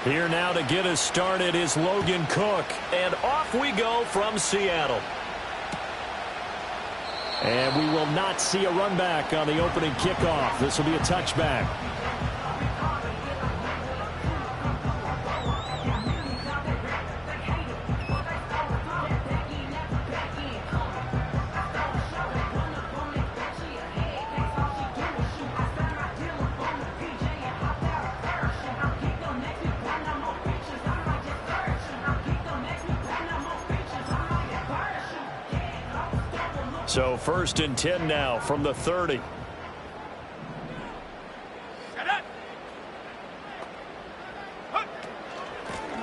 Here now to get us started is Logan Cook. And off we go from Seattle. And we will not see a run back on the opening kickoff. This will be a touchback. So 1st and 10 now from the 30.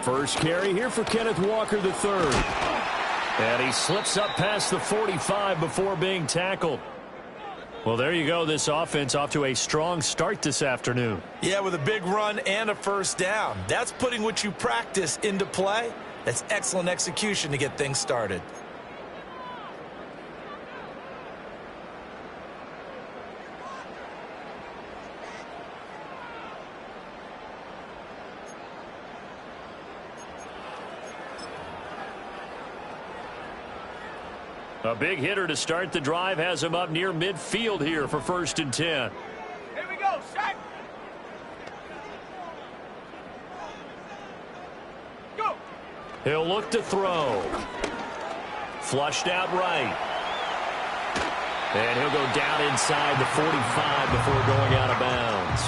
First carry here for Kenneth Walker III. And he slips up past the 45 before being tackled. Well, there you go. This offense off to a strong start this afternoon. Yeah, with a big run and a first down. That's putting what you practice into play. That's excellent execution to get things started. A big hitter to start the drive has him up near midfield here for 1st and 10. Here we go, set. Go. He'll look to throw. Flushed out right. And he'll go down inside the 45 before going out of bounds.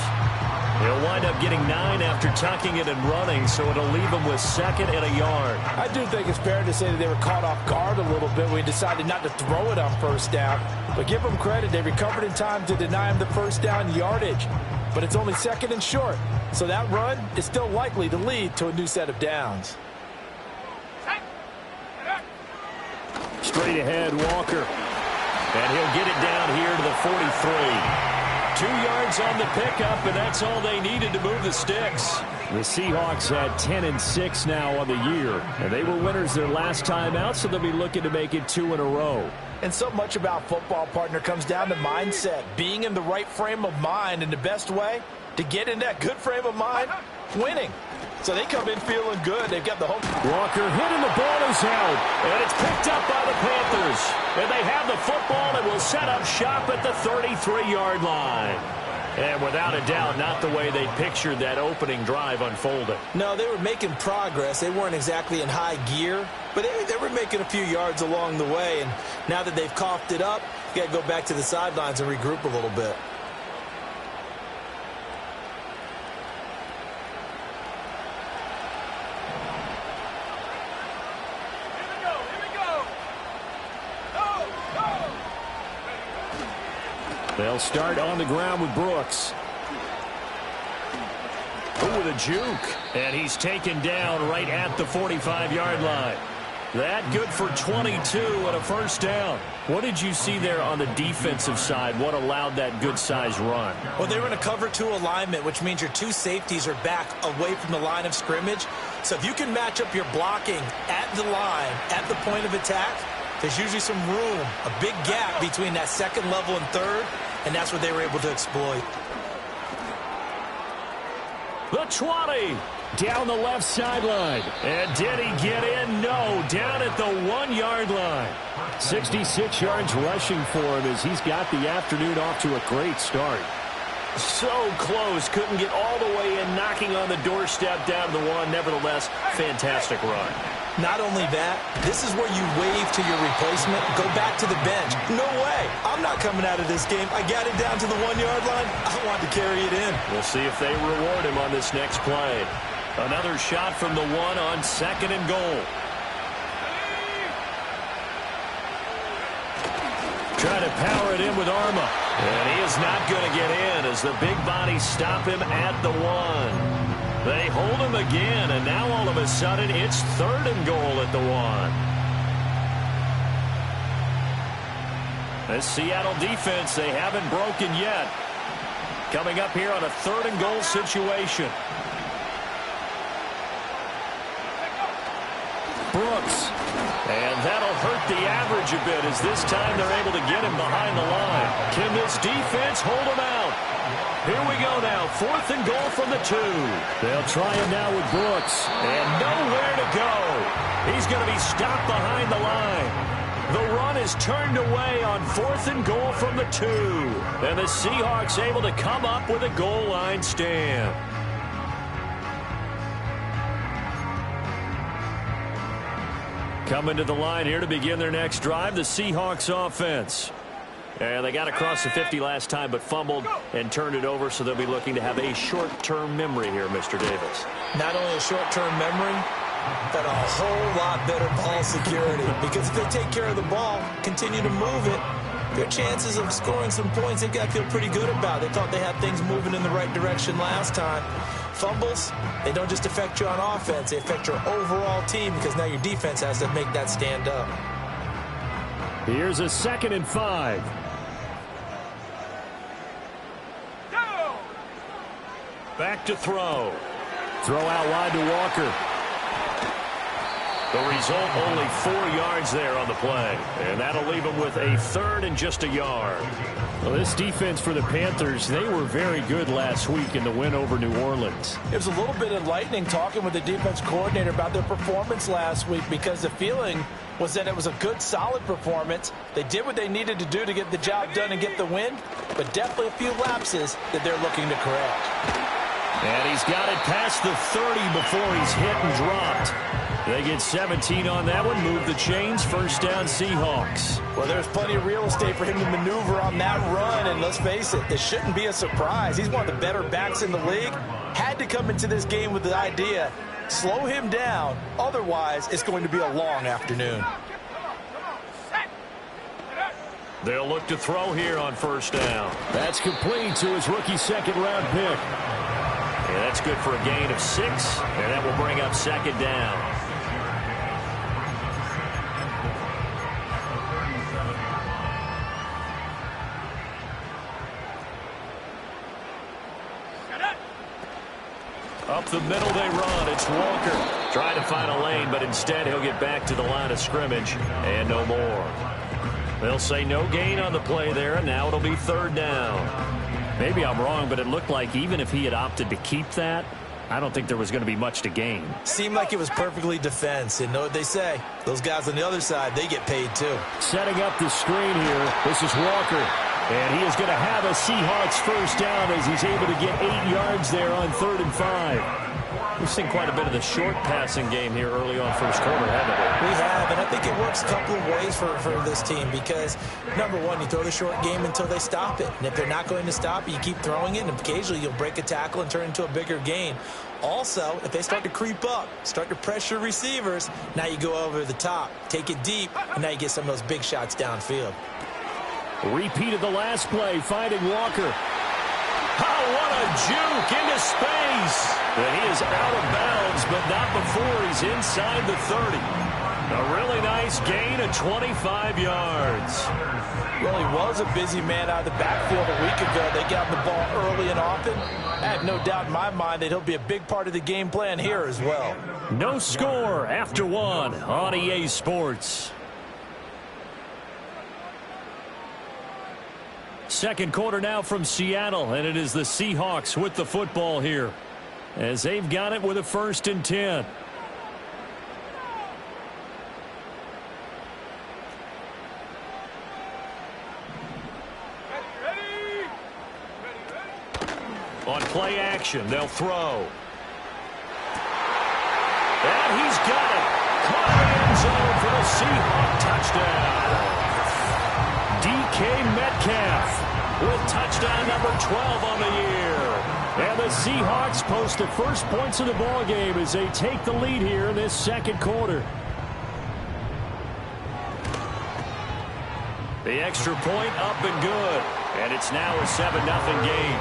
He'll wind up getting 9 after tucking it and running, so it'll leave him with 2nd and a yard. I do think it's fair to say that they were caught off guard a little bit when he decided not to throw it on first down. But give them credit, they recovered in time to deny him the first down yardage. But it's only 2nd and short, so that run is still likely to lead to a new set of downs. Straight ahead, Walker. And he'll get it down here to the 43. 2 yards on the pickup, and that's all they needed to move the sticks. The Seahawks had 10-6 now on the year, and they were winners their last time out, so they'll be looking to make it 2 in a row. And so much about football, partner, comes down to mindset, being in the right frame of mind, and the best way to get in that good frame of mind, winning. So they come in feeling good. They've got the home. Walker hit and the ball is held, and it's picked up by the Panthers. And they have the football and will set up shop at the 33-yard line. And without a doubt, not the way they pictured that opening drive unfolding. No, they were making progress. They weren't exactly in high gear, but they were making a few yards along the way. And now that they've coughed it up, you got to go back to the sidelines and regroup a little bit. They'll start on the ground with Brooks. Oh, with a juke. And he's taken down right at the 45-yard line. That good for 22 and a first down. What did you see there on the defensive side? What allowed that good-sized run? Well, they were in a cover 2 alignment, which means your 2 safeties are back away from the line of scrimmage. So if you can match up your blocking at the line, at the point of attack, there's usually some room, a big gap between that 2nd level and 3rd, and that's what they were able to exploit. The 20 down the left sideline. And did he get in? No, down at the 1-yard line. 66 yards rushing for him as he's got the afternoon off to a great start. So close, couldn't get all the way in, knocking on the doorstep down to the 1. Nevertheless, fantastic run. Not only that, this is where you wave to your replacement, go back to the bench. No way. I'm not coming out of this game. I got it down to the 1-yard line. I want to carry it in. We'll see if they reward him on this next play. Another shot from the 1 on 2nd and goal. Try to power it in with Arma. And he is not going to get in as the big bodies stop him at the 1. They hold him again, and now all of a sudden it's 3rd and goal at the 1. This Seattle defense, they haven't broken yet. Coming up here on a 3rd and goal situation. Brooks. And that'll hurt the average a bit as this time they're able to get him behind the line. Can this defense hold him out? Here we go now. 4th and goal from the 2. They'll try it now with Brooks. And nowhere to go. He's going to be stopped behind the line. The run is turned away on 4th and goal from the 2. And the Seahawks able to come up with a goal line stand. Coming to the line here to begin their next drive, the Seahawks offense. And they got across the 50 last time, but fumbled and turned it over, so they'll be looking to have a short-term memory here, Mr. Davis. Not only a short-term memory, but a whole lot better ball security. Because if they take care of the ball, continue to move it, their chances of scoring some points, they've got to feel pretty good about. They thought they had things moving in the right direction last time. Fumbles, they don't just affect you on offense, they affect your overall team, because now your defense has to make that stand up. Here's a 2nd and 5. Back to throw. Throw out wide to Walker. The result, only 4 yards there on the play. And that'll leave them with a 3rd and just a yard. Well, this defense for the Panthers, they were very good last week in the win over New Orleans. It was a little bit enlightening talking with the defense coordinator about their performance last week, because the feeling was that it was a good, solid performance. They did what they needed to do to get the job done and get the win, but definitely a few lapses that they're looking to correct. And he's got it past the 30 before he's hit and dropped. They get 17 on that one, move the chains, 1st down Seahawks. Well, there's plenty of real estate for him to maneuver on that run, and let's face it, this shouldn't be a surprise. He's one of the better backs in the league. Had to come into this game with the idea, slow him down, otherwise it's going to be a long afternoon. They'll look to throw here on 1st down. That's complete to his rookie 2nd-round pick. Yeah, that's good for a gain of 6, and that will bring up 2nd down. Up the middle they run. It's Walker trying to find a lane, but instead he'll get back to the line of scrimmage and no more. They'll say no gain on the play there, and now it'll be 3rd down. Maybe I'm wrong, but it looked like even if he had opted to keep that, I don't think there was going to be much to gain. Seemed like it was perfectly defense. And know what they say? Those guys on the other side, they get paid too. Setting up the screen here. This is Walker. And he is going to have a Seahawks 1st down as he's able to get 8 yards there on 3rd and 5. We've seen quite a bit of the short passing game here early on 1st quarter, haven't we? We have, and I think it works a couple of ways for this team because, number one, you throw the short game until they stop it. And if they're not going to stop it, you keep throwing it, and occasionally you'll break a tackle and turn it into a bigger gain. Also, if they start to creep up, start to pressure receivers, now you go over the top, take it deep, and now you get some of those big shots downfield. Repeat of the last play, finding Walker. Oh, what a juke into space. And he is out of bounds, but not before he's inside the 30. A really nice gain of 25 yards. Well, he was a busy man out of the backfield a week ago. They got the ball early and often. I have no doubt in my mind that he'll be a big part of the game plan here as well. No score after 1 on EA Sports. 2nd quarter now from Seattle, and it is the Seahawks with the football here as they've got it with a 1st and 10. On play action, they'll throw. And he's got it. Caught in the end zone for the Seahawk touchdown. DK Metcalf with touchdown number 12 on the year. And the Seahawks post the first points of the ball game as they take the lead here in this 2nd quarter. The extra point up and good. And it's now a 7-0 game.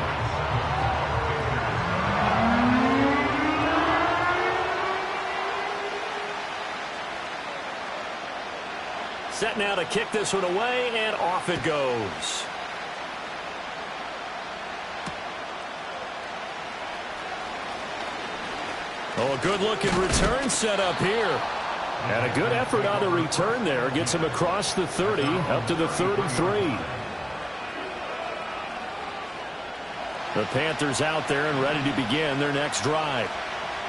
Set now to kick this one away, and off it goes. Oh, a good-looking return set up here. And a good effort on the return there. Gets him across the 30, up to the 33. The Panthers out there and ready to begin their next drive.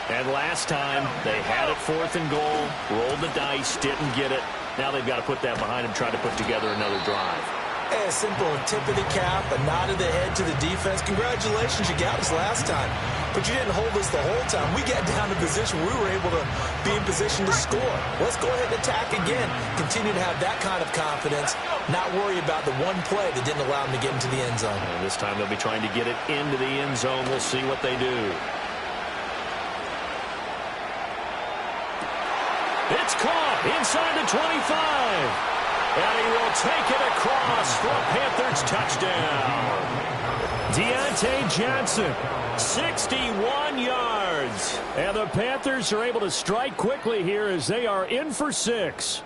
And last time, they had it 4th and goal, rolled the dice, didn't get it. Now they've got to put that behind them, try to put together another drive. A simple tip of the cap, a nod of the head to the defense. Congratulations, you got us last time. But you didn't hold us the whole time. We got down to position. We were able to be in position to score. Let's go ahead and attack again. Continue to have that kind of confidence. Not worry about the one play that didn't allow them to get into the end zone. And this time they'll be trying to get it into the end zone. We'll see what they do. It's caught inside the 25. And he will take it across for a Panthers touchdown. Deontay Johnson, 61 yards. And the Panthers are able to strike quickly here as they are in for 6.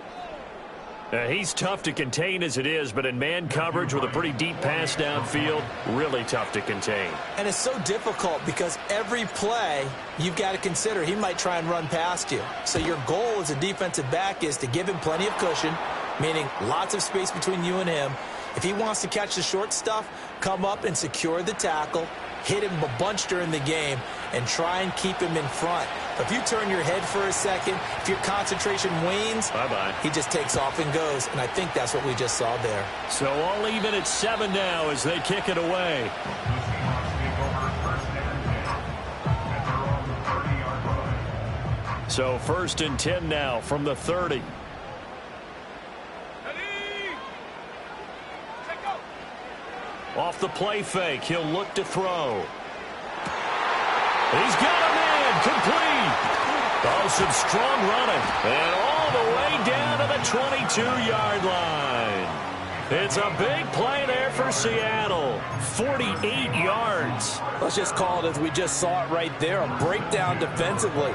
He's tough to contain as it is, but in man coverage with a pretty deep pass downfield, really tough to contain. And it's so difficult because every play you've got to consider he might try and run past you. So your goal as a defensive back is to give him plenty of cushion, meaning lots of space between you and him. If he wants to catch the short stuff, come up and secure the tackle, hit him a bunch during the game, and try and keep him in front. If you turn your head for a second, if your concentration wanes, bye-bye. He just takes off and goes, and I think that's what we just saw there. So all even at 7 now as they kick it away. So 1st and 10 now from the 30. Off the play fake, he'll look to throw. He's got a man, complete. Oh, some strong running. And all the way down to the 22-yard line. It's a big play there for Seattle. 48 yards. Let's just call it as we just saw it right there, a breakdown defensively.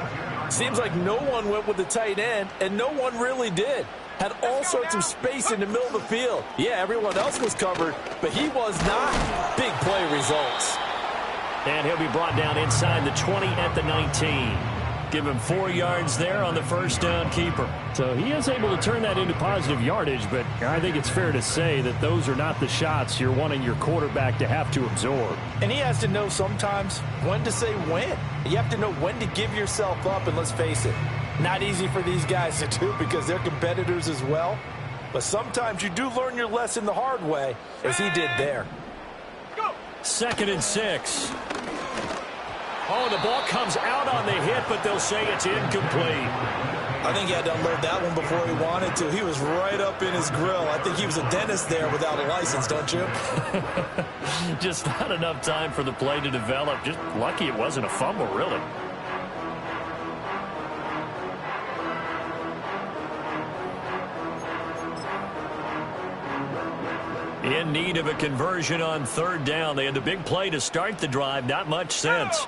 Seems like no one went with the tight end, and no one really did. Had all sorts of space in the middle of the field. Yeah, everyone else was covered, but he was not. Big play results. And he'll be brought down inside the 20 at the 19. Give him 4 yards there on the first down keeper. So he is able to turn that into positive yardage, but I think it's fair to say that those are not the shots you're wanting your quarterback to have to absorb. And he has to know sometimes when to say when. You have to know when to give yourself up, and let's face it, not easy for these guys to do because they're competitors as well. But sometimes you do learn your lesson the hard way, as he did there. 2nd and 6. Oh, the ball comes out on the hit, but they'll say it's incomplete. I think he had to unload that one before he wanted to. He was right up in his grill. I think he was a dentist there without a license, don't you? Just not enough time for the play to develop. Just lucky it wasn't a fumble, really. In need of a conversion on 3rd down. They had the big play to start the drive. Not much sense.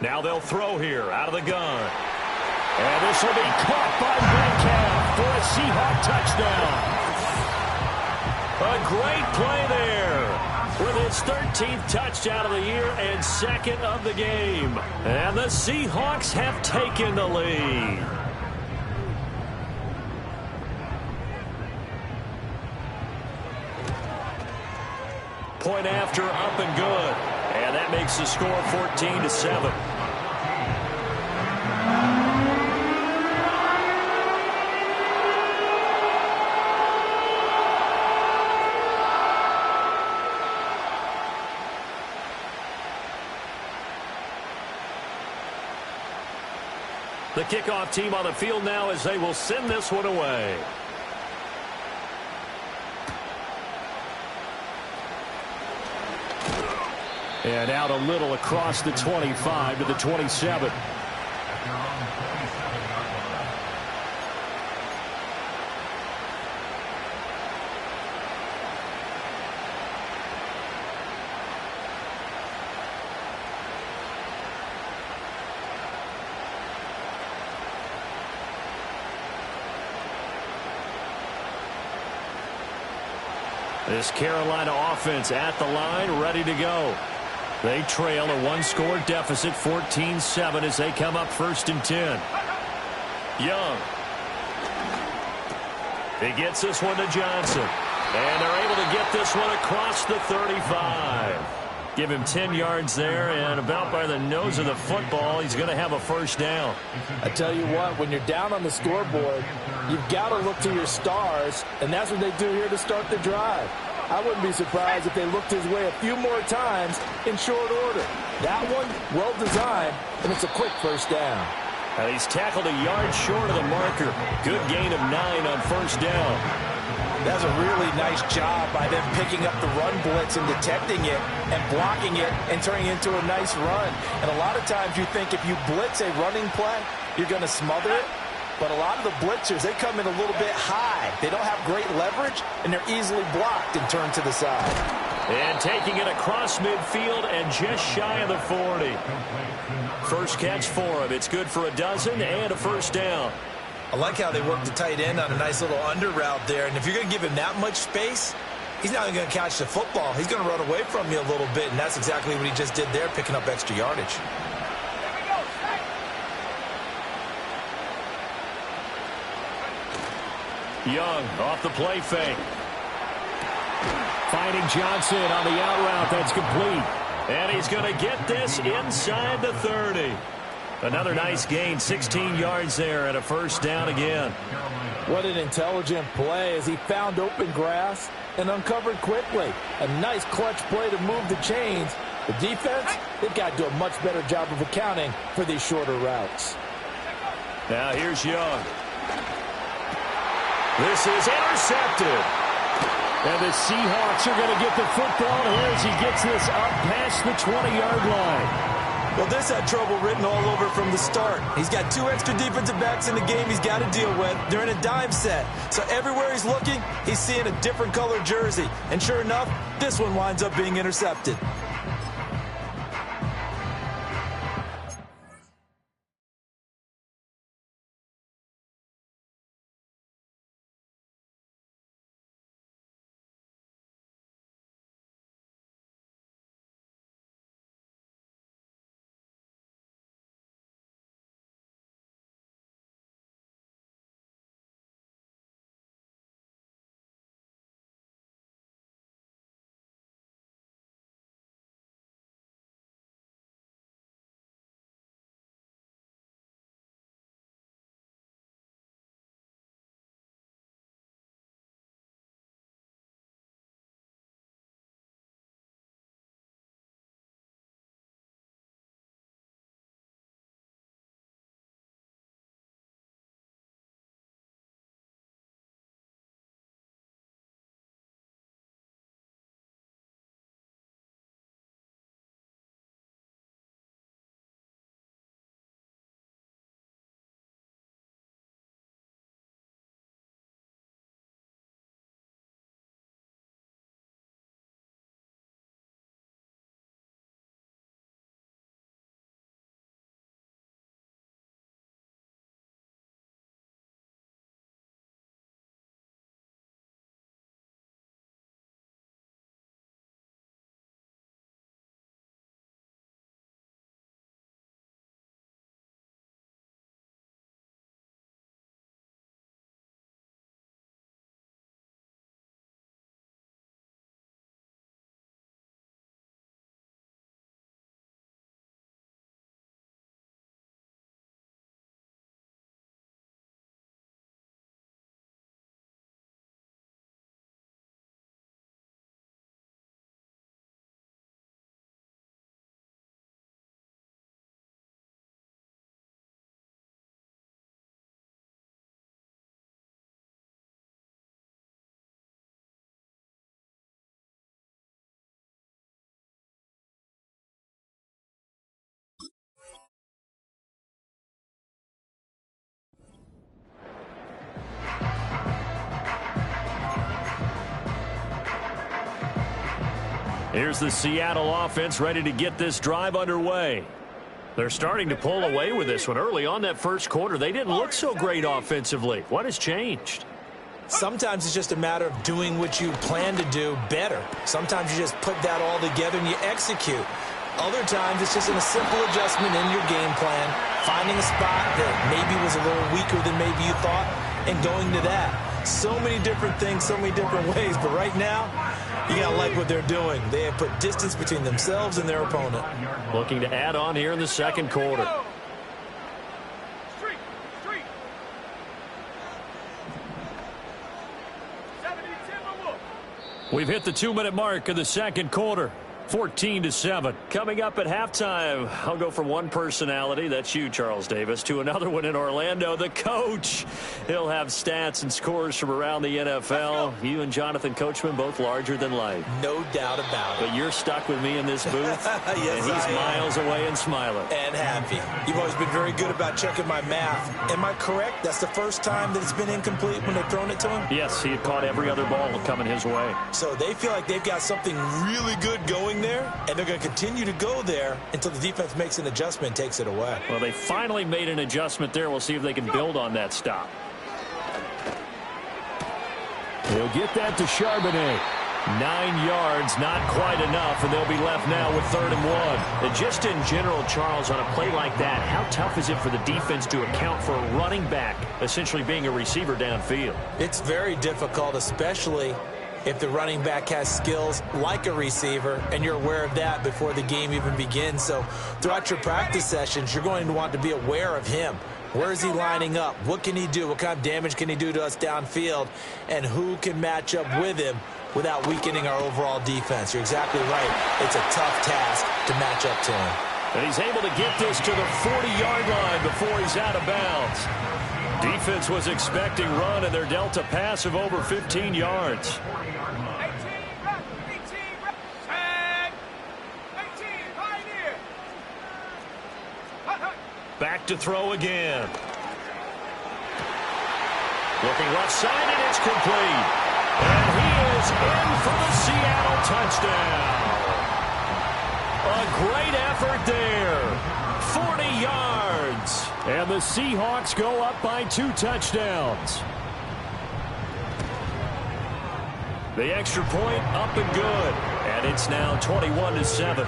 Now they'll throw here out of the gun. And this will be caught by Metcalf for a Seahawks touchdown. A great play there with his 13th touchdown of the year and 2nd of the game. And the Seahawks have taken the lead. Point after, up and good. And that makes the score 14-7. The kickoff team on the field now as they will send this one away. And out a little across the 25 to the 27. This Carolina offense at the line, ready to go. They trail a one-score deficit, 14-7, as they come up 1st and 10. Young. He gets this one to Johnson. And they're able to get this one across the 35. Give him 10 yards there, and about by the nose of the football, he's going to have a 1st down. I tell you what, when you're down on the scoreboard, you've got to look to your stars, and that's what they do here to start the drive. I wouldn't be surprised if they looked his way a few more times in short order. That one, well-designed, and it's a quick 1st down. He's tackled a yard short of the marker. Good gain of 9 on 1st down. That's a really nice job by them picking up the run blitz and detecting it and blocking it and turning it into a nice run. And a lot of times you think if you blitz a running play, you're going to smother it. But a lot of the blitzers, they come in a little bit high. They don't have great leverage, and they're easily blocked and turned to the side. And taking it across midfield and just shy of the 40. First catch for him. It's good for a dozen and a 1st down. I like how they work the tight end on a nice little under route there. And if you're going to give him that much space, he's not going to catch the football. He's going to run away from you a little bit, and that's exactly what he just did there, picking up extra yardage. Young off the play fake. Finding Johnson on the out route. That's complete. And he's going to get this inside the 30. Another nice gain, 16 yards there and a 1st down again. What an intelligent play as he found open grass and uncovered quickly. A nice clutch play to move the chains. The defense, they've got to do a much better job of accounting for these shorter routes. Now here's Young. This is intercepted. And the Seahawks are going to get the football here as he gets this up past the 20-yard line. Well, this had trouble written all over from the start. He's got 2 extra defensive backs in the game he's got to deal with. They're in a dime set. So everywhere he's looking, he's seeing a different color jersey. And sure enough, this one winds up being intercepted. Here's the Seattle offense ready to get this drive underway. They're starting to pull away with this one. Early on that first quarter, they didn't look so great offensively. What has changed? Sometimes it's just a matter of doing what you plan to do better. Sometimes you just put that all together and you execute. Other times it's just a simple adjustment in your game plan, finding a spot that maybe was a little weaker than maybe you thought, and going to that. So many different things, so many different ways, but right now, you got to like what they're doing. They have put distance between themselves and their opponent. Looking to add on here in the second quarter. We've hit the 2-minute mark of the second quarter. 14-7. Coming up at halftime, I'll go from one personality, that's you, Charles Davis, to another one in Orlando, the coach. He'll have stats and scores from around the NFL. You and Jonathan Coachman, both larger than life. No doubt about it. But you're stuck with me in this booth, yes, and he's miles away and smiling. And happy. You've always been very good about checking my math. Am I correct? That's the first time that it's been incomplete when they've thrown it to him? Yes, he had caught every other ball coming his way. So they feel like they've got something really good going there, and they're going to continue to go there until the defense makes an adjustment and takes it away. Well, they finally made an adjustment there. We'll see if they can build on that stop. He'll get that to Charbonnet. 9 yards, not quite enough, and they'll be left now with 3rd and 1. And just in general, Charles, on a play like that, how tough is it for the defense to account for a running back essentially being a receiver downfield? It's very difficult, especially if the running back has skills like a receiver, and you're aware of that before the game even begins. So throughout your practice sessions, you're going to want to be aware of him. Where is he lining up? What can he do? What kind of damage can he do to us downfield? And who can match up with him without weakening our overall defense? You're exactly right. It's a tough task to match up to him. And he's able to get this to the 40-yard line before he's out of bounds. Defense was expecting run, and they're dealt a pass of over 15 yards. 18 pioneer. Back to throw again. Looking left side, and it's complete. And he is in for the Seattle touchdown. A great effort there. 40 yards. And the Seahawks go up by 2 touchdowns. The extra point up and good. And it's now 21-7.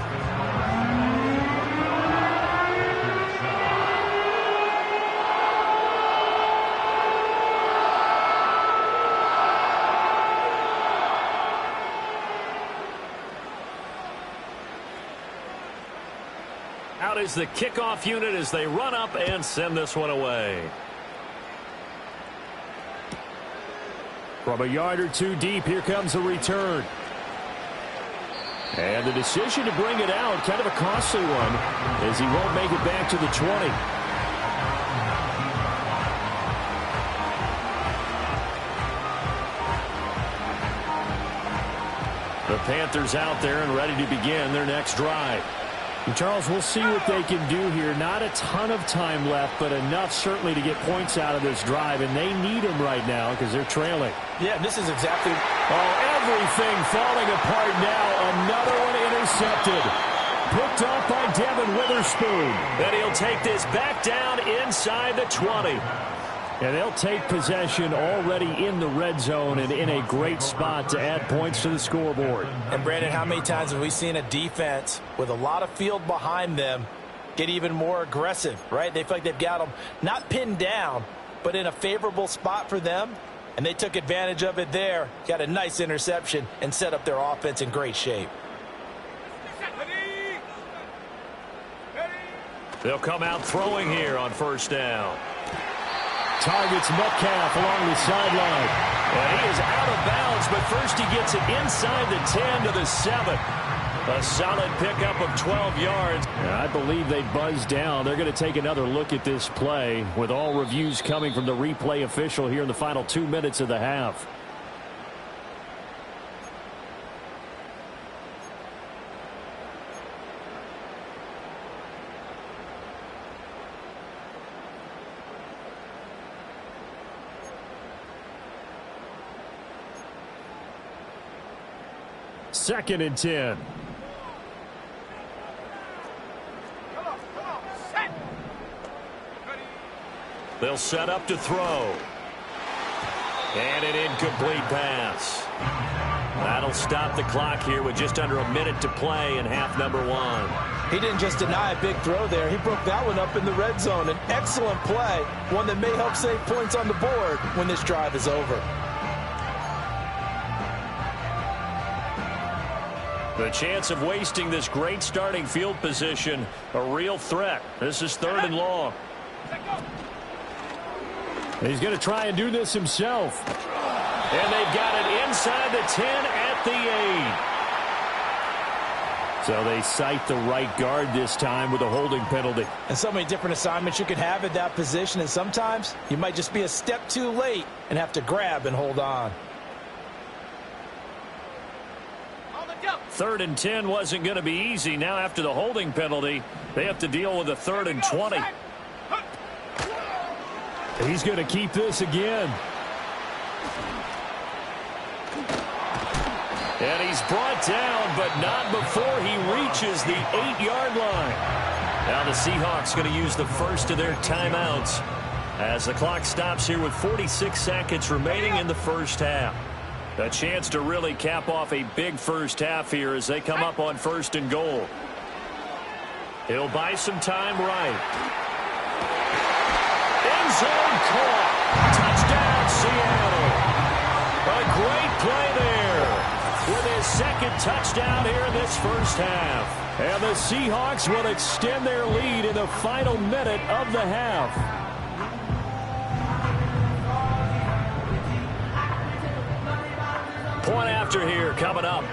Out is the kickoff unit as they run up and send this one away. From a yard or two deep, here comes a return. And the decision to bring it out, kind of a costly one, as he won't make it back to the 20. The Panthers out there and ready to begin their next drive. And Charles, we'll see what they can do here. Not a ton of time left, but enough certainly to get points out of this drive, and they need them right now because they're trailing. Yeah, this is exactly... Oh, everything falling apart now. Another one intercepted. Picked off by Devin Witherspoon. Then he'll take this back down inside the 20. And they'll take possession already in the red zone and in a great spot to add points to the scoreboard. And, Brandon, how many times have we seen a defense with a lot of field behind them get even more aggressive, right? They feel like they've got them not pinned down, but in a favorable spot for them, and they took advantage of it there, got a nice interception, and set up their offense in great shape. They'll come out throwing here on first down. Targets Metcalf along the sideline. And he is out of bounds, but first he gets it inside the 10 to the 7. A solid pickup of 12 yards. And I believe they buzzed down. They're going to take another look at this play with all reviews coming from the replay official here in the final 2 minutes of the half. Second and 10. Come on, set. They'll set up to throw. And an incomplete pass. That'll stop the clock here with just under a minute to play in half number one. He didn't just deny a big throw there. He broke that one up in the red zone. An excellent play, one that may help save points on the board when this drive is over. The chance of wasting this great starting field position, a real threat. This is 3rd and long. He's going to try and do this himself. And they've got it inside the 10 at the 8. So they cite the right guard this time with a holding penalty. And so many different assignments you can have at that position, and sometimes you might just be a step too late and have to grab and hold on. 3rd and 10 wasn't going to be easy. Now after the holding penalty, they have to deal with a 3rd and 20. He's going to keep this again. And he's brought down, but not before he reaches the 8-yard line. Now the Seahawks going to use the first of their timeouts as the clock stops here with 46 seconds remaining in the first half. A chance to really cap off a big first half here as they come up on 1st and goal. He'll buy some time right. End zone caught. Touchdown, Seattle. A great play there with his 2nd touchdown here in this first half. And the Seahawks will extend their lead in the final minute of the half. Point after here coming up.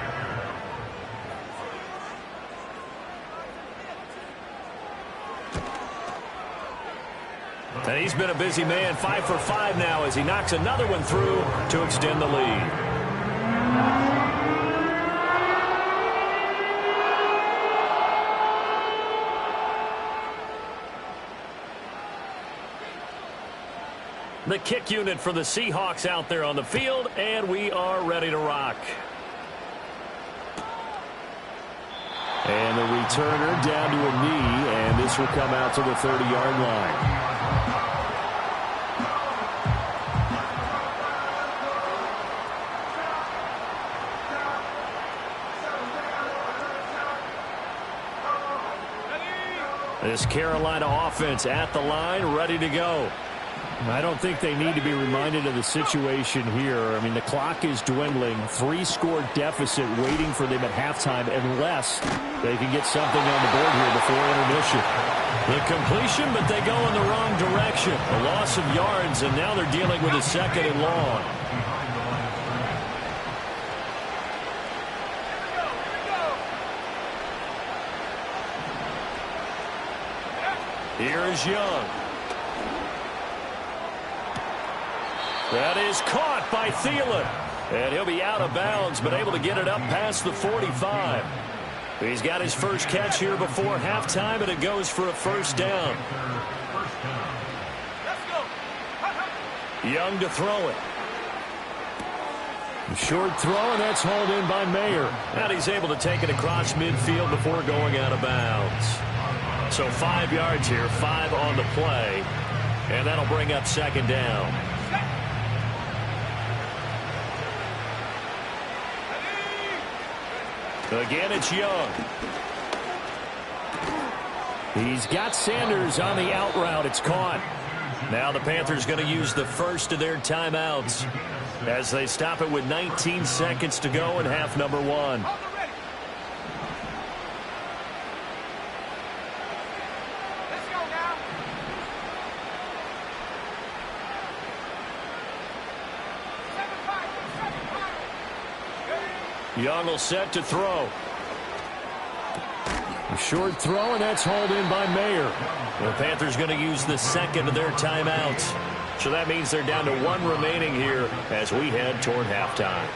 And he's been a busy man, 5 for 5 now as he knocks another one through to extend the lead. The kick unit for the Seahawks out there on the field, and we are ready to rock. And the returner down to a knee, and this will come out to the 30-yard line. This Carolina offense at the line, ready to go. I don't think they need to be reminded of the situation here. I mean, the clock is dwindling. 3-score deficit waiting for them at halftime unless they can get something on the board here before intermission. The completion, but they go in the wrong direction. A loss of yards, and now they're dealing with a 2nd and long. Here is Young. That is caught by Thielen. And he'll be out of bounds, but able to get it up past the 45. He's got his first catch here before halftime, and it goes for a 1st down. Young to throw it. Short throw, and that's hauled in by Mayer. And he's able to take it across midfield before going out of bounds. So 5 yards here, 5 on the play. And that'll bring up 2nd down. Again, it's Young. He's got Sanders on the out route. It's caught. Now the Panthers going to use the first of their timeouts as they stop it with 19 seconds to go in half number one. Young will set to throw. A short throw, and that's hauled in by Mayer. The Panthers going to use the second of their timeouts. So that means they're down to 1 remaining here as we head toward halftime.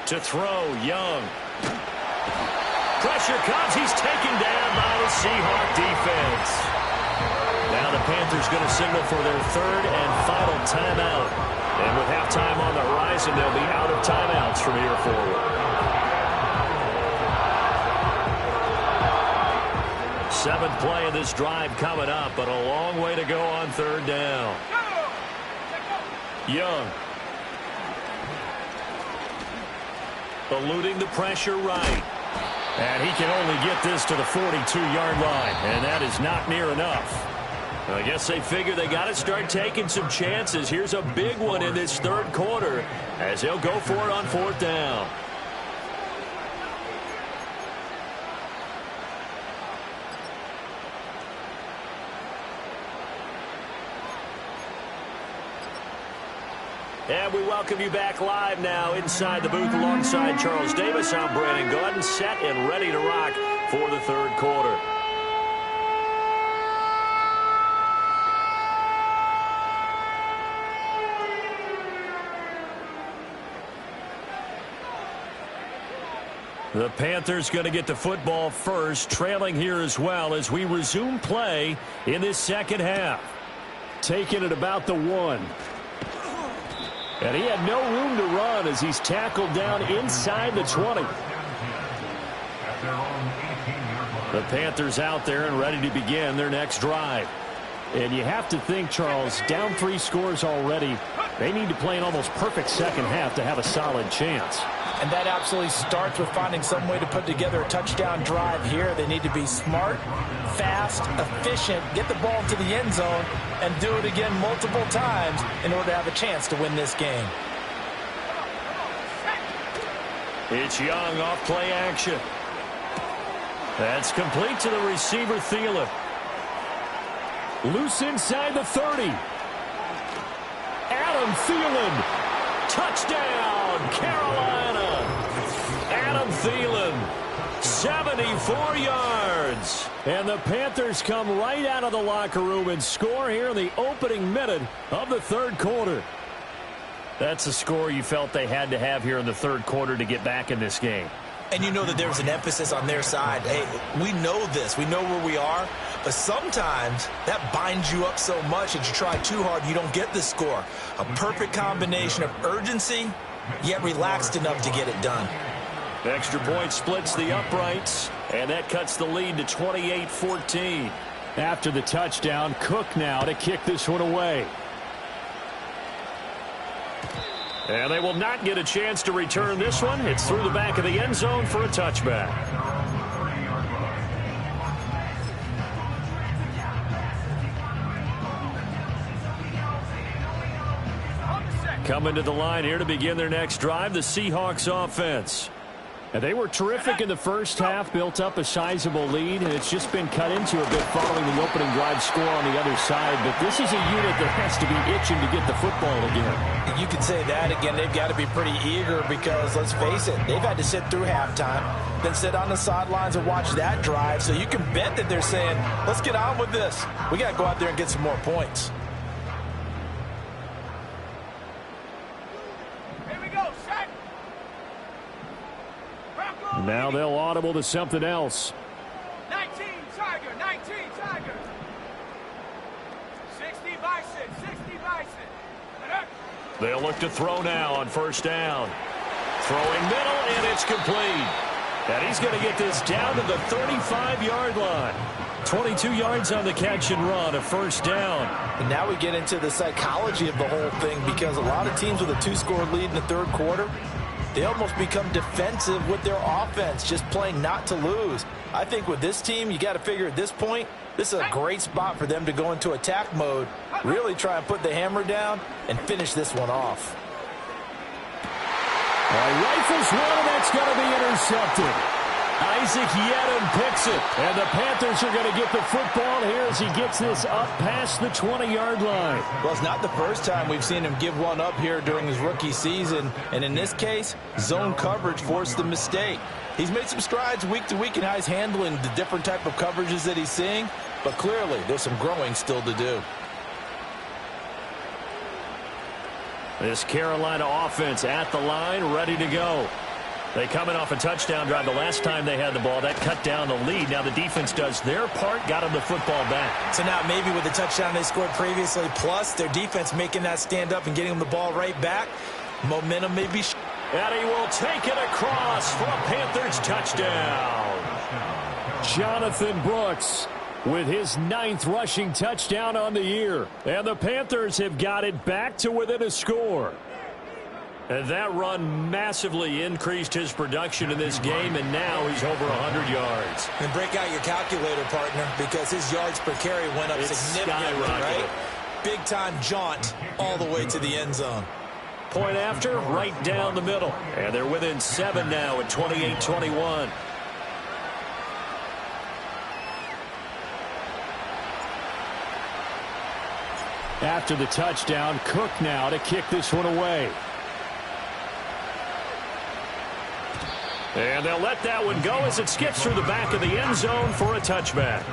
To throw, Young. Pressure comes. He's taken down by the Seahawk defense. Now the Panthers going to signal for their 3rd and final timeout. And with halftime on the horizon, they'll be out of timeouts from here forward. Seventh play of this drive coming up, but a long way to go on third down. Young. Eluding the pressure right. And he can only get this to the 42-yard line, and that is not near enough. I guess they figure they got to start taking some chances. Here's a big one in this third quarter as they'll go for it on fourth down. And we welcome you back live now inside the booth alongside Charles Davis. I'm Brandon Gordon, set and ready to rock for the third quarter. The Panthers going to get the football first, trailing here as well as we resume play in this second half. Taking it about the 1. And he had no room to run as he's tackled down inside the 20. The Panthers out there and ready to begin their next drive. And you have to think, Charles, down 3 scores already. They need to play an almost perfect second half to have a solid chance. And that absolutely starts with finding some way to put together a touchdown drive here. They need to be smart, fast, efficient, get the ball into the end zone, and do it again multiple times in order to have a chance to win this game. It's Young off play action. That's complete to the receiver, Thielen. Loose inside the 30. Adam Thielen. Touchdown, Carolina. Adam Thielen, 74 yards. And the Panthers come right out of the locker room and score here in the opening minute of the third quarter. That's a score you felt they had to have here in the third quarter to get back in this game. And you know that there was an emphasis on their side. Hey, we know this. We know where we are. But sometimes that binds you up so much that you try too hard, you don't get the score. A perfect combination of urgency, yet relaxed enough to get it done. Extra point splits the uprights, and that cuts the lead to 28-14. After the touchdown, Cook now to kick this one away. And they will not get a chance to return this one. It's through the back of the end zone for a touchback. Coming to the line here to begin their next drive, the Seahawks offense. And they were terrific in the first half, built up a sizable lead, and it's just been cut into a bit following the opening drive score on the other side. But this is a unit that has to be itching to get the football again. You could say that again. They've got to be pretty eager because, let's face it, they've had to sit through halftime, then sit on the sidelines and watch that drive. So you can bet that they're saying, let's get on with this. We got to go out there and get some more points. Now they'll audible to something else. 19 Tiger, 19 Tiger. 60 Bison, 60 Bison. They'll look to throw now on first down. Throwing middle, and it's complete. And he's going to get this down to the 35-yard line. 22 yards on the catch and run, a first down. And now we get into the psychology of the whole thing because a lot of teams with a 2-score lead in the third quarter, they almost become defensive with their offense, just playing not to lose. I think with this team, you got to figure at this point, this is a great spot for them to go into attack mode, really try and put the hammer down and finish this one off. Rifles one, and that's going to be intercepted. Isaac Yedem picks it, and the Panthers are going to get the football here as he gets this up past the 20-yard line. Well, it's not the first time we've seen him give one up here during his rookie season, and in this case, zone coverage forced the mistake. He's made some strides week to week in how he's handling the different type of coverages that he's seeing, but clearly there's some growing still to do. This Carolina offense at the line, ready to go. They coming off a touchdown drive the last time they had the ball. That cut down the lead. Now the defense does their part, got them the football back. So now maybe with the touchdown they scored previously, plus their defense making that stand up and getting them the ball right back, momentum may be... And he will take it across for a Panthers touchdown. Jonathan Brooks with his 9th rushing touchdown on the year. And the Panthers have got it back to within a score. And that run massively increased his production in this game, and now he's over 100 yards. And break out your calculator, partner, because his yards per carry went up significantly, right? Big-time jaunt all the way to the end zone. Point after, right down the middle. And they're within 7 now at 28-21. After the touchdown, Cook now to kick this one away. And they'll let that one go as it skips through the back of the end zone for a touchback.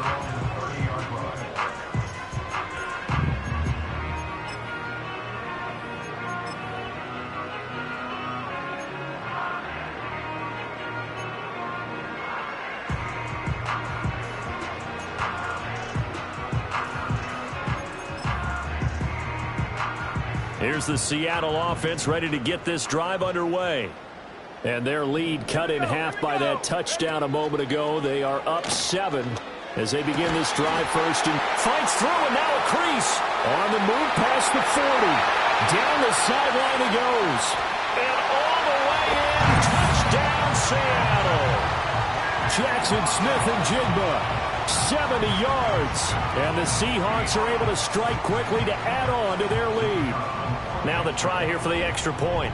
Here's the Seattle offense ready to get this drive underway. And their lead cut in half by that touchdown a moment ago. They are up 7 as they begin this drive first. And fights through, and now a crease. On the move past the 40. Down the sideline he goes. And all the way in. Touchdown, Seattle. Jackson Smith and Jigba. 70 yards. And the Seahawks are able to strike quickly to add on to their lead. Now the try here for the extra point.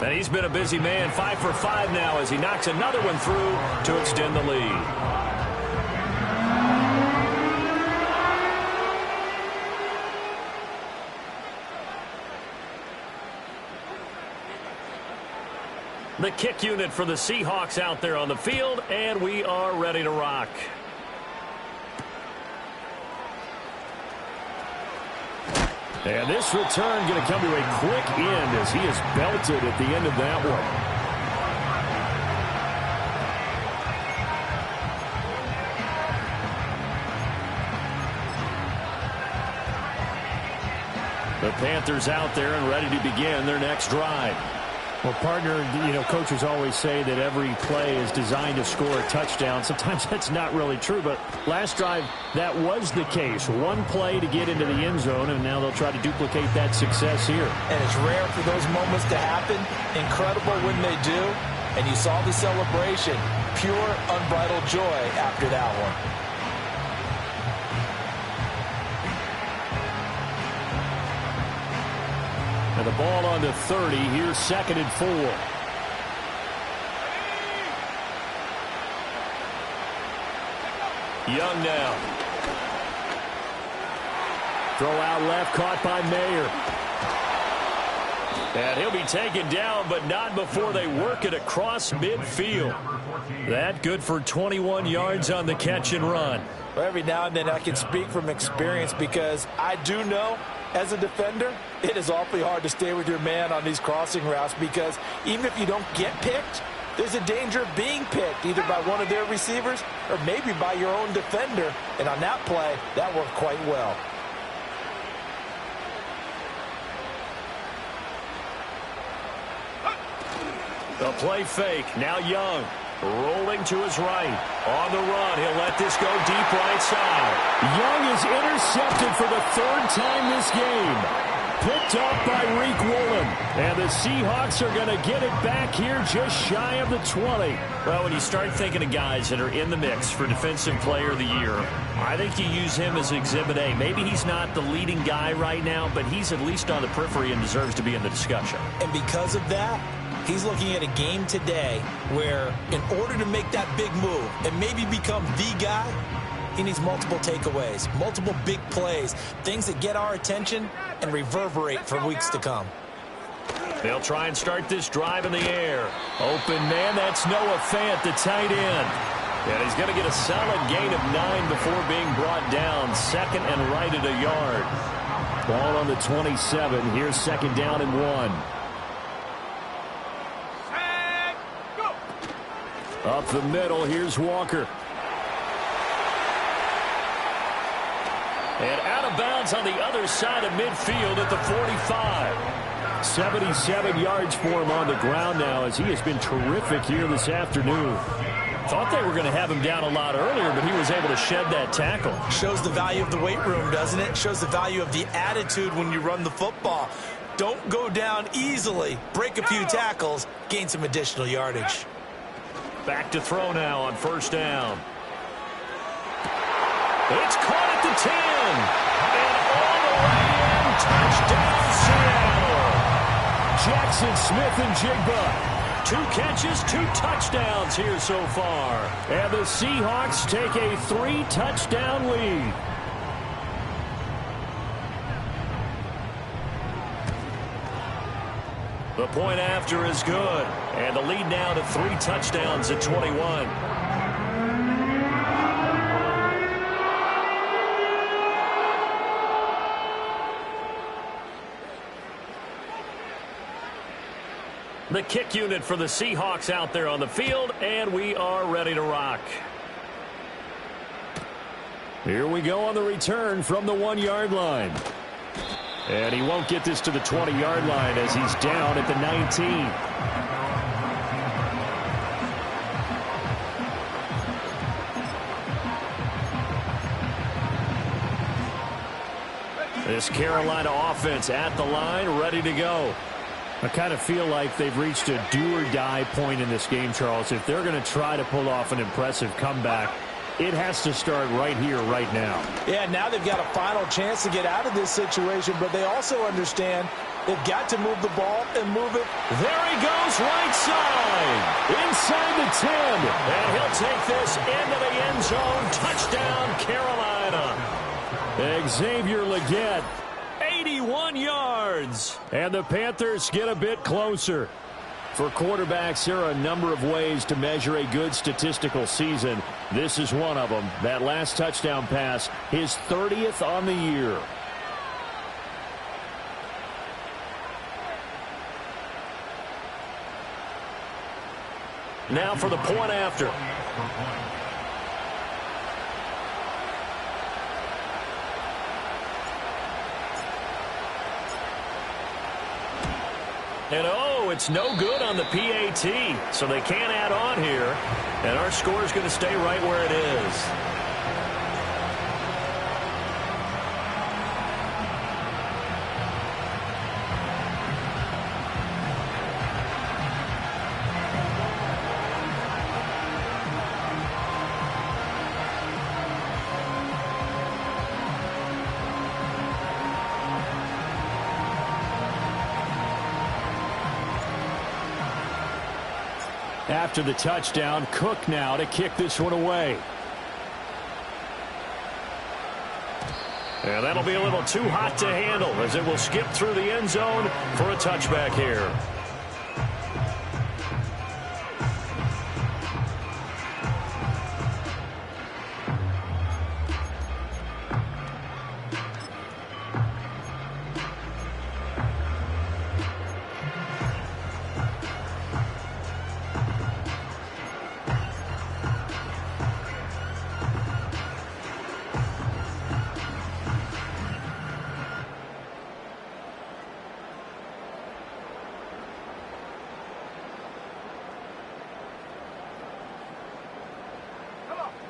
And he's been a busy man, 5 for 5 now as he knocks another one through to extend the lead. The kick unit for the Seahawks out there on the field, and we are ready to rock. And this return going to come to a quick end as he is belted at the end of that one. The Panthers out there and ready to begin their next drive. Well, partner, coaches always say that every play is designed to score a touchdown. Sometimes that's not really true, but last drive, that was the case. One play to get into the end zone, and now they'll try to duplicate that success here. And it's rare for those moments to happen. Incredible when they do. And you saw the celebration. Pure, unbridled joy after that one. And the ball on the 30. Here's 2nd and 4. Young now. Throw out left, caught by Mayer. And he'll be taken down, but not before they work it across midfield. That good for 21 yards on the catch and run. Well, every now and then I can speak from experience because I do know as a defender, it is awfully hard to stay with your man on these crossing routes because even if you don't get picked, there's a danger of being picked either by one of their receivers or maybe by your own defender. And on that play, that worked quite well. The play fake. Now Young. Rolling to his right. On the run. He'll let this go deep right side. Young is intercepted for the 3rd time this game. Picked up by Reek Woolen. And the Seahawks are going to get it back here just shy of the 20. Well, when you start thinking of guys that are in the mix for Defensive Player of the Year, I think you use him as Exhibit A. Maybe he's not the leading guy right now, but he's at least on the periphery and deserves to be in the discussion. And because of that, he's looking at a game today where in order to make that big move and maybe become the guy, he needs multiple takeaways, multiple big plays, things that get our attention and reverberate for weeks to come. They'll try and start this drive in the air. Open man, that's Noah Fant, the tight end. And he's going to get a solid gain of 9 before being brought down. 2nd and right at a yard. Ball on the 27. Here's 2nd down and 1. Up the middle, here's Walker. And out of bounds on the other side of midfield at the 45. 77 yards for him on the ground now, as he has been terrific here this afternoon. Thought they were going to have him down a lot earlier, but he was able to shed that tackle. Shows the value of the weight room, doesn't it? Shows the value of the attitude when you run the football. Don't go down easily. Break a few tackles. Gain some additional yardage. Back to throw now on first down. It's caught at the 10. And all the way in. Touchdown, Seattle. Jackson Smith and Jigba. 2 catches, 2 touchdowns here so far. And the Seahawks take a 3-touchdown lead. The point after is good. And the lead now to 3 touchdowns at 21. The kick unit for the Seahawks out there on the field, and we are ready to rock. Here we go on the return from the 1-yard line. And he won't get this to the 20-yard line as he's down at the 19. This Carolina offense at the line, ready to go. I kind of feel like they've reached a do-or-die point in this game, Charles. If they're going to try to pull off an impressive comeback, it has to start right here, right now. Yeah, now they've got a final chance to get out of this situation, but they also understand they've got to move the ball and move it. There he goes, right side, inside the 10. And he'll take this into the end zone. Touchdown, Carolina. Xavier Legette, 81 yards. And the Panthers get a bit closer. For quarterbacks, there are a number of ways to measure a good statistical season. This is one of them. That last touchdown pass, his 30th on the year. Now for the point after. And oh, it's no good on the PAT, so they can't add on here. And our score is going to stay right where it is. After the touchdown, Cook now to kick this one away. And that'll be a little too hot to handle as it will skip through the end zone for a touchback here.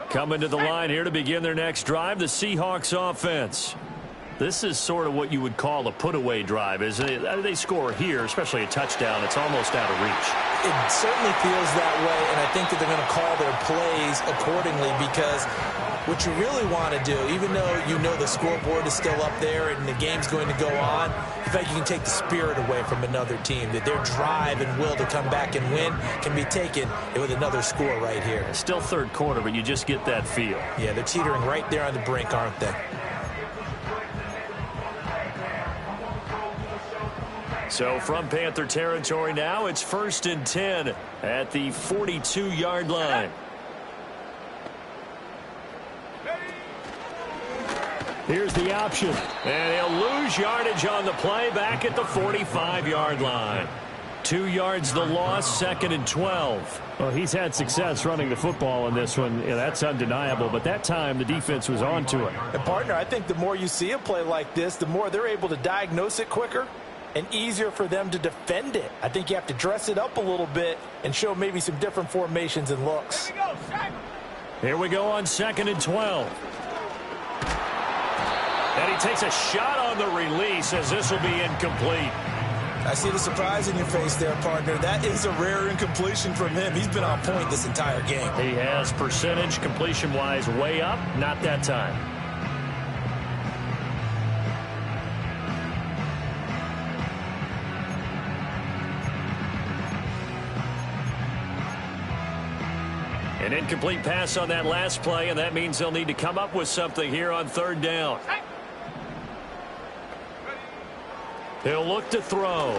Coming to the line here to begin their next drive, the Seahawks offense. This is sort of what you would call a put-away drive. As they score here, especially a touchdown, it's almost out of reach. It certainly feels that way, and I think that they're going to call their plays accordingly, because what you really want to do, even though you know the scoreboard is still up there and the game's going to go on, in fact, you can take the spirit away from another team, that their drive and will to come back and win can be taken with another score right here. It's still third quarter, but you just get that feel. Yeah, they're teetering right there on the brink, aren't they? So from Panther territory now, it's 1st and 10 at the 42-yard line. Here's the option. And he'll lose yardage on the play back at the 45-yard line. 2 yards the loss, 2nd and 12. Well, he's had success running the football in this one. Yeah, that's undeniable. But that time, the defense was on to it. And, partner, I think the more you see a play like this, the more they're able to diagnose it quicker and easier for them to defend it. I think you have to dress it up a little bit and show maybe some different formations and looks. Here we go on 2nd and 12. And he takes a shot on the release as this will be incomplete. I see the surprise in your face there, partner. That is a rare incompletion from him. He's been on point this entire game. He has percentage completion-wise way up, not that time. An incomplete pass on that last play, and that means they'll need to come up with something here on 3rd down. He'll look to throw.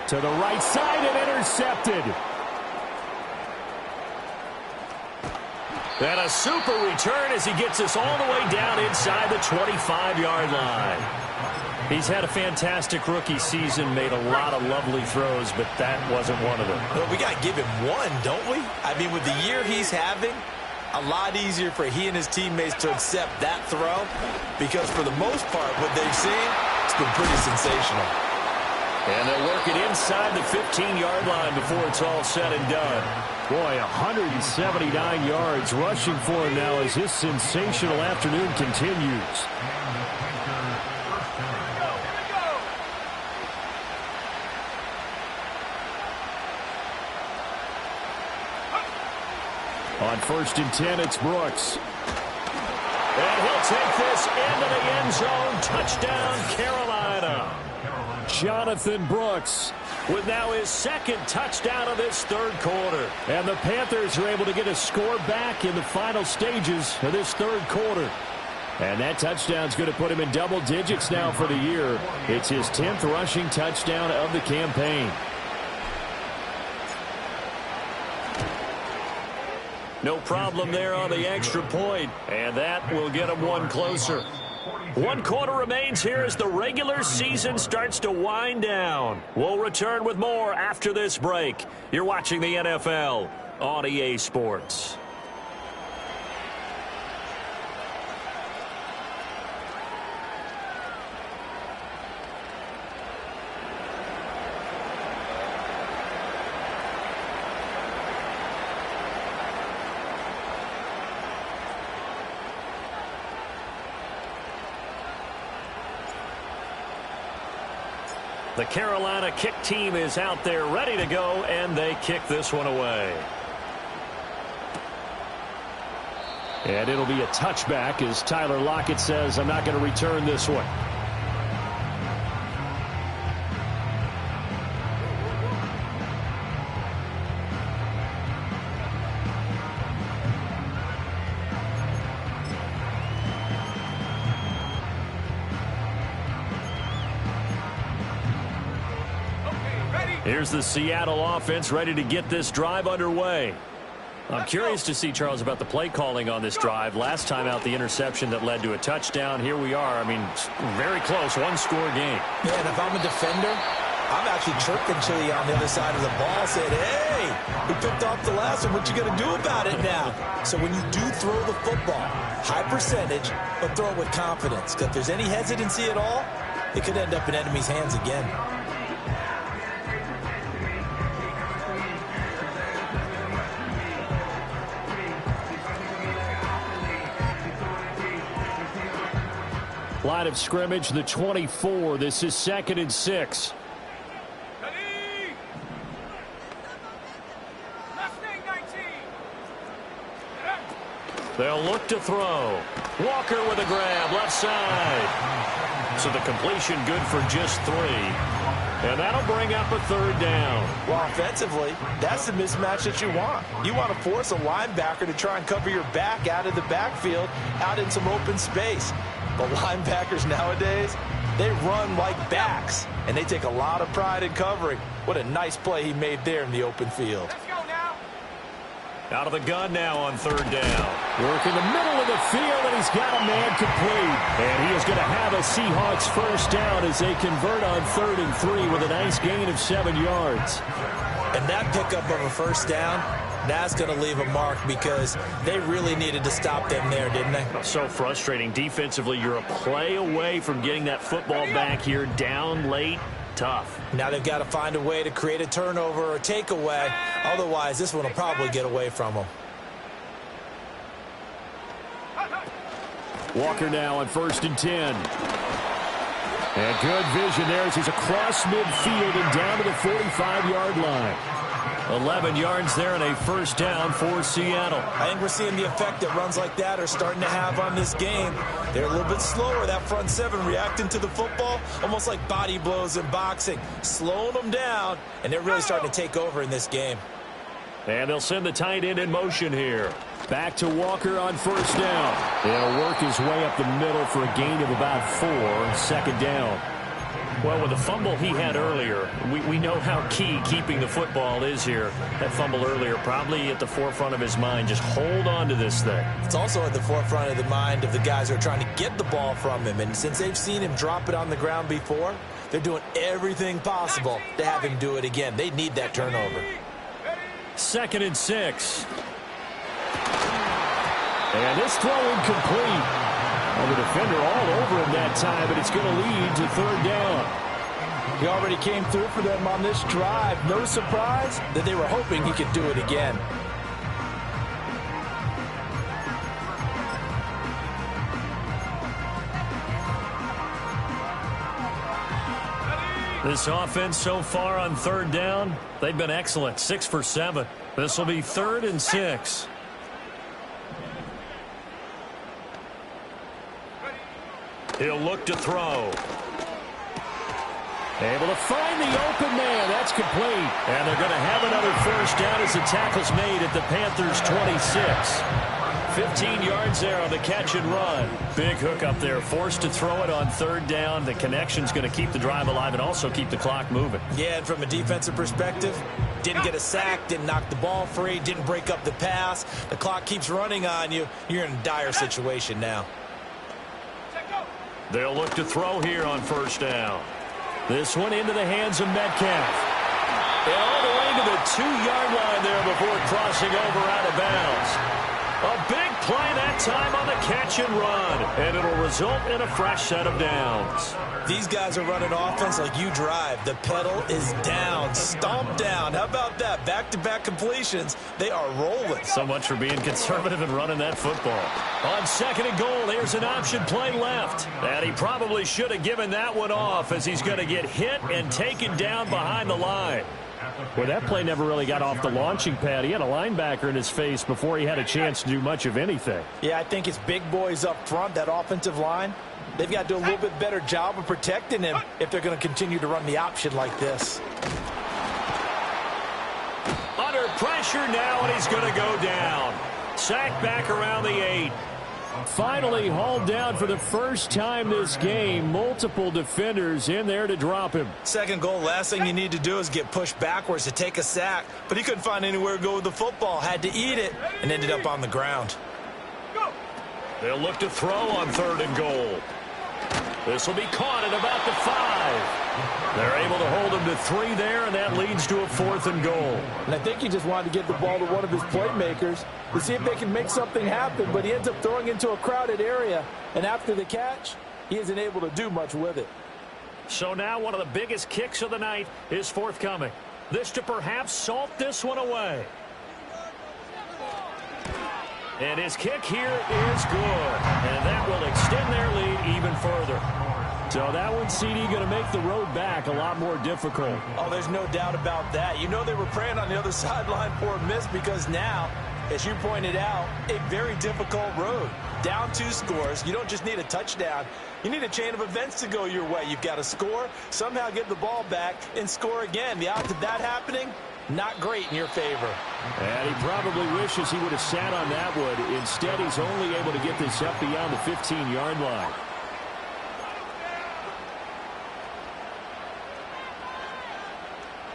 To the right side and intercepted. And a super return as he gets us all the way down inside the 25-yard line. He's had a fantastic rookie season, made a lot of lovely throws, but that wasn't one of them. Well, we got to give him one, don't we? I mean, with the year he's having, a lot easier for he and his teammates to accept that throw because for the most part, what they've seen, it's been pretty sensational. And they'll work it inside the 15-yard line before it's all said and done. Boy, 179 yards rushing for him now as his sensational afternoon continues. On 1st and 10, it's Brooks. And he'll take this into the end zone. Touchdown, Carolina. Jonathan Brooks with now his 2nd touchdown of this 3rd quarter. And the Panthers are able to get a score back in the final stages of this 3rd quarter. And that touchdown's going to put him in double digits now for the year. It's his 10th rushing touchdown of the campaign. No problem there on the extra point, and that will get him one closer. 1 quarter remains here as the regular season starts to wind down. We'll return with more after this break. You're watching the NFL on EA Sports. The Carolina kick team is out there ready to go, and they kick this one away. And it'll be a touchback as Tyler Lockett says, I'm not going to return this one. Here's the Seattle offense ready to get this drive underway. I'm curious to see, Charles, about the play calling on this drive. Last time out, the interception that led to a touchdown. Here we are. I mean, very close, one-score game. Yeah, and if I'm a defender, I'm actually chirping Chili on the other side of the ball, saying, hey, we picked off the last one. What you going to do about it now? So when you do throw the football, high percentage, but throw it with confidence. Because if there's any hesitancy at all, it could end up in enemy's hands again. Line of scrimmage, the 24. This is 2nd and 6. They'll look to throw. Walker with a grab, left side. So the completion good for just 3. And that'll bring up a 3rd down. Well, offensively, that's the mismatch that you want. You want to force a linebacker to try and cover your back out of the backfield, out in some open space. But linebackers nowadays, they run like backs, and they take a lot of pride in covering. What a nice play he made there in the open field. Let's go now. Out of the gun now on 3rd down. Work in the middle of the field, and he's got a man complete. And he is going to have a Seahawks 1st down as they convert on 3rd and 3 with a nice gain of 7 yards. And that pickup of a 1st down, That's going to leave a mark because they really needed to stop them there, didn't they? So frustrating. Defensively, you're a play away from getting that football back here. Down late, tough. Now they've got to find a way to create a turnover or a takeaway. Otherwise, this one will probably get away from them. Walker now on 1st and 10. And good vision there as he's across midfield and down to the 45-yard line. 11 yards there and a first down for Seattle. I think we're seeing the effect that runs like that are starting to have on this game. They're a little bit slower, that front seven, reacting to the football, almost like body blows in boxing, slowing them down, and they're really starting to take over in this game. And they'll send the tight end in motion here. Back to Walker on 1st down. He'll work his way up the middle for a gain of about 4, 2nd down. Well, with the fumble he had earlier, we know how key keeping the football is here. That fumble earlier probably at the forefront of his mind. Just hold on to this thing. It's also at the forefront of the mind of the guys who are trying to get the ball from him. And since they've seen him drop it on the ground before, they're doing everything possible to have him do it again. They need that turnover. 2nd and 6. And this throw incomplete. Well, the defender all over him that time, but it's going to lead to 3rd down. He already came through for them on this drive. No surprise that they were hoping he could do it again. This offense so far on 3rd down, they've been excellent. 6 for 7. This will be 3rd and 6. He'll look to throw. Able to find the open man. That's complete. And they're going to have another first down as the tackle's made at the Panthers' 26. 15 yards there on the catch and run. Big hook up there. Forced to throw it on 3rd down. The connection's going to keep the drive alive and also keep the clock moving. Yeah, and from a defensive perspective, didn't get a sack, didn't knock the ball free, didn't break up the pass. The clock keeps running on you. You're in a dire situation now. They'll look to throw here on 1st down. This one into the hands of Metcalf. And all the way to the 2-yard line there before crossing over out of bounds. A big play that time on the catch and run. And it'll result in a fresh set of downs. These guys are running offense like you drive. The pedal is down, stomped down. How about that? Back-to-back completions. They are rolling. So much for being conservative and running that football. On 2nd and goal, here's an option play left. And he probably should have given that one off as he's going to get hit and taken down behind the line. Well, that play never really got off the launching pad. He had a linebacker in his face before he had a chance to do much of anything. Yeah, I think it's big boys up front, that offensive line. They've got to do a little bit better job of protecting him if they're going to continue to run the option like this. Under pressure now, and he's going to go down. Sacked back around the 8. Finally hauled down for the first time this game. Multiple defenders in there to drop him. 2nd goal, last thing you need to do is get pushed backwards to take a sack. But he couldn't find anywhere to go with the football. Had to eat it and ended up on the ground. They'll look to throw on 3rd and goal. This will be caught at about the 5. They're able to hold him to 3 there, and that leads to a 4th and goal. And I think he just wanted to get the ball to one of his playmakers to see if they can make something happen, but he ends up throwing into a crowded area, and after the catch, he isn't able to do much with it. So now one of the biggest kicks of the night is forthcoming. This to perhaps salt this one away. And his kick here is good. And that will extend their lead even further. So that one, CD, going to make the road back a lot more difficult. Oh, there's no doubt about that. You know they were praying on the other sideline for a miss because now, as you pointed out, a very difficult road. Down 2 scores. You don't just need a touchdown. You need a chain of events to go your way. You've got to score, somehow get the ball back, and score again. The odds of that happening, not great in your favor. And he probably wishes he would have sat on that one. Instead, he's only able to get this up beyond the 15-yard line.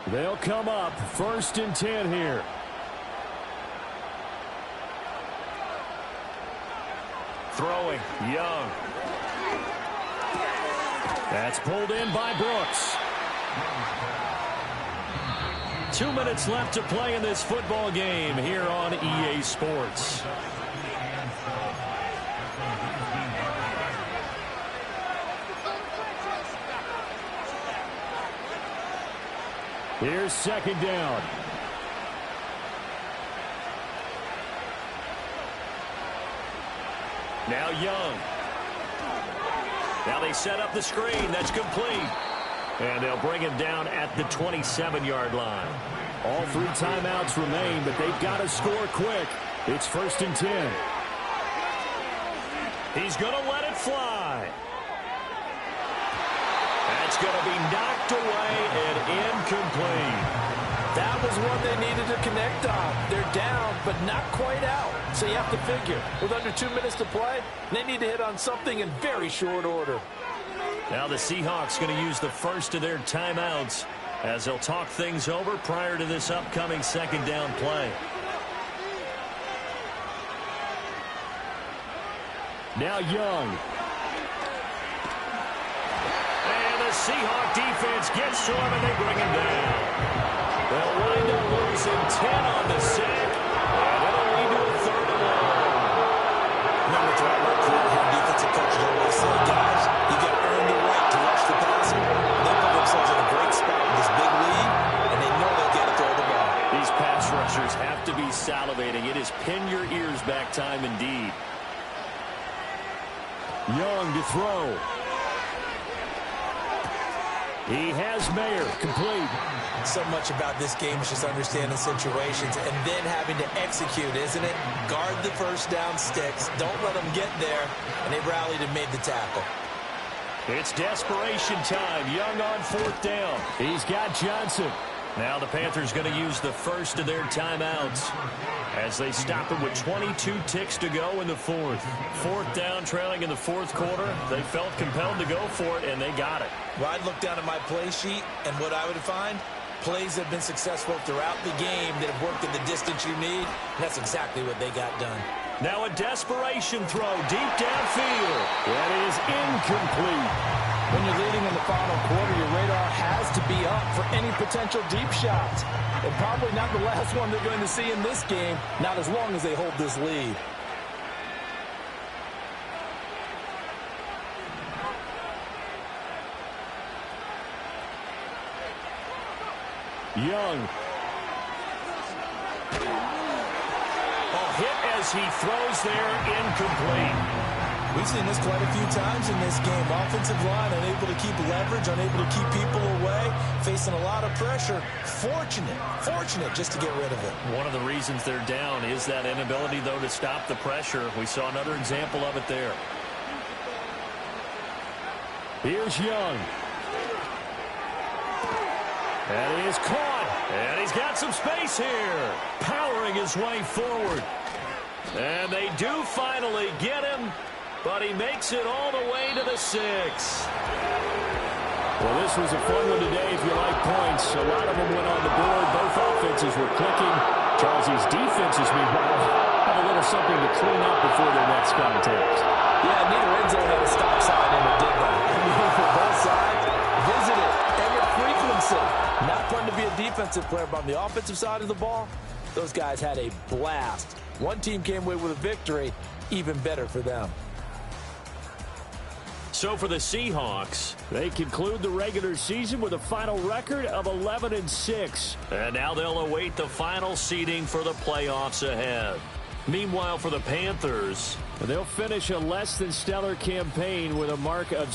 They'll come up 1st and 10 here. Throwing, Young. That's pulled in by Brooks. 2 minutes left to play in this football game here on EA Sports. Here's second down. Now Young. Now they set up the screen. That's complete. And they'll bring him down at the 27-yard line. All 3 timeouts remain, but they've got to score quick. It's 1st and 10. He's going to let it fly. That's going to be knocked away and incomplete. That was one they needed to connect on. They're down, but not quite out. So you have to figure, with under 2 minutes to play, they need to hit on something in very short order. Now the Seahawks going to use the first of their timeouts as they'll talk things over prior to this upcoming second down play. Now Young. And the Seahawk defense gets to him and they bring him down. They'll wind up losing 10 on the sack, and it'll lead to a 3rd and long. Remember, throughout my career here, defensive coaches always say, guys, you got to earn the right to rush the passer. They put themselves in a great spot with this big lead, and they know they'll get to throw the ball. These pass rushers have to be salivating. It is pin your ears back time indeed. Young to throw. He has Mayer complete. So much about this game is just understanding situations and then having to execute, isn't it? Guard the first down sticks. Don't let them get there. And they rallied and made the tackle. It's desperation time. Young on 4th down. He's got Johnson. Now the Panthers going to use the first of their timeouts as they stop it with 22 ticks to go in the 4th. 4th down, trailing in the 4th quarter. They felt compelled to go for it, and they got it. Well, I'd look down at my play sheet, and what I would find, plays that have been successful throughout the game that have worked in the distance you need. That's exactly what they got done. Now a desperation throw deep downfield. That is incomplete. When you're leading in the final quarter, your radar has to be up for any potential deep shots. And probably not the last one they're going to see in this game, not as long as they hold this lead. Young. Hit as he throws there, incomplete. We've seen this quite a few times in this game. Offensive line unable to keep leverage, unable to keep people away, facing a lot of pressure. Fortunate just to get rid of it. One of the reasons they're down is that inability, though, to stop the pressure. We saw another example of it there. Here's Young. And he is caught. And he's got some space here. Powering his way forward. And they do finally get him, but he makes it all the way to the 6. Well, this was a fun one today if you like points. A lot of them went on the board. Both offenses were clicking. Charles's defenses, meanwhile, have a little something to clean up before their next contest. Yeah, neither end zone had a stop sign in it, did they? For both sides, visited and with frequency. Not fun to be a defensive player, but on the offensive side of the ball, those guys had a blast. One team came away with a victory, even better for them. So for the Seahawks, they conclude the regular season with a final record of 11-6. And now they'll await the final seeding for the playoffs ahead. Meanwhile, for the Panthers, they'll finish a less than stellar campaign with a mark of